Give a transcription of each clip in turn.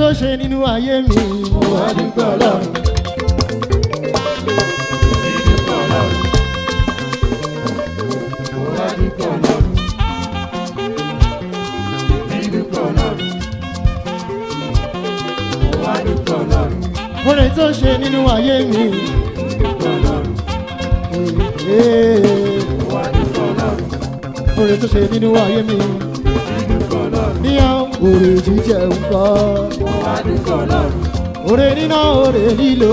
tó ṣe nínú ayé mi mo wá dúpẹ́ Ọlọ́run. Fore tó ṣe nínú ayé mi. Fore tó ṣe nínú ayé mi. Níyàn òrè jíjẹ nǹkan. Òrè níná òrè lílo.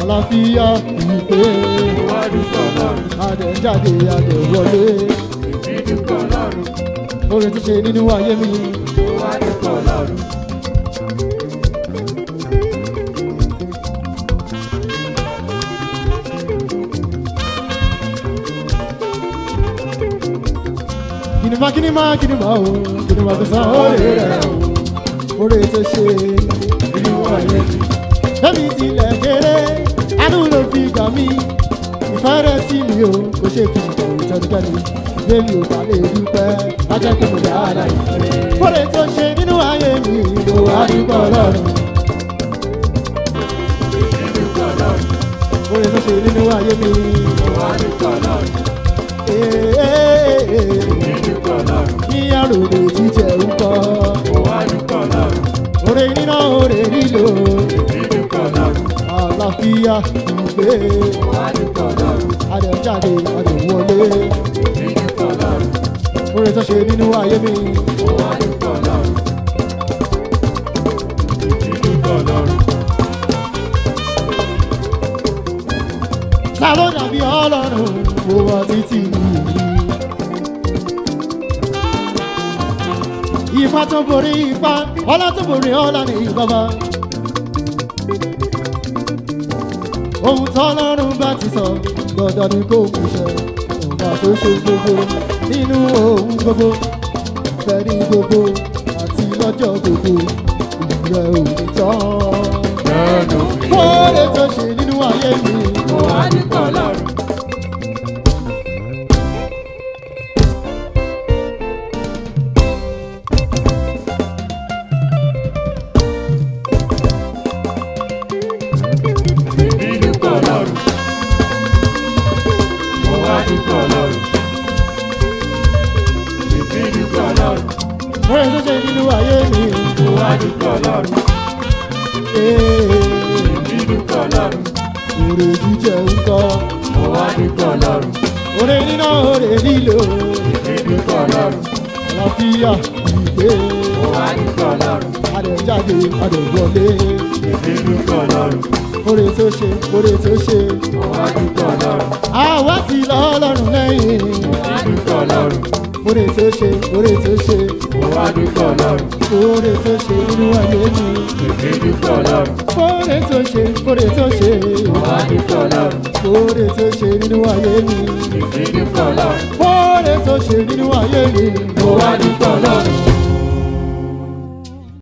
Àlàáfíà ìgbé. Adẹ̀jáde adẹ̀wọlé. Fore tó ṣe nínú ayé mi. Kinima o, kinima tó san oore rẹ̀ o, oore tó ṣe nínú ayé mi. Lẹ́mi tilẹ̀ kéré, àánú ló fi gbà mí, ìfẹ́ rẹ̀ sí mi o, kò ṣe fi ṣùgbọ́n ìtẹ́nikẹ́ni. Lẹ́mi ò bá lè dúpẹ́, lájẹ́ kí mo dára ìfẹ́. Oore tó ṣe nínú ayé mi, mo wá dúpẹ́ Ọlọ́run. Oore tó ṣe nínú ayé mi, mo wá dúpẹ́ Ọlọ́run. Ní àròdò jíjẹ ńkọ́. Òrè níná òrè lílo. Àlàáfíà ìgbé. Adẹ̀jáde adẹ̀wọlé. Òrè tó ṣe nínú ayé mi. Ta ló dàbí Ọlọ́run? Mo wá títí mi. Ipa tó borí ipa, ọlá tó borí ọlá ní bàbá. Ohun tọ́lọ́run bá ti sọ, dandan ni kò kù ṣẹ. Ọba tó ṣe gbogbo nínú ohun gbogbo. Fẹ́ ní gbogbo àti lọ́jọ́ gbogbo. Ìrẹ̀ ò ní tán. Fore tó ṣe nínú ayé mi. Mo wá dúpẹ́ Ọlọ́run. Fore tó ṣe nínú ayé mi. Mo wá dúpẹ́ Ọlọ́run. Òrè jíjẹ ńkọ́. Mo wá dúpẹ́ Ọlọ́run. Òrè níná òrè lílo. Àlàáfíà ìgbé. Mo wá dúpẹ́ Ọlọ́run. Adẹ̀jáde adẹ̀wọlé. Fore tó ṣe, fore tó ṣe. Mo wá dúpẹ́ Ọlọ́run. Àwa ti lọ Ọlọ́run lẹ́yìn. Mo wá dúpẹ́ Ọlọ́run. Fore tó ṣe, fore tó ṣe. Mo wá dúpẹ́ Ọlọ́run. Fore tó ṣe nínú ayé mi. Dúpẹ́ Ọlọ́run. Fore tó ṣe, fore tó ṣe. Mo wá dúpẹ́ Ọlọ́run. Fore tó ṣe nínú ayé mi. Dúpẹ́ Ọlọ́run. Fore tó ṣe nínú ayé mi. Mo wá dúpẹ́ Ọlọ́run.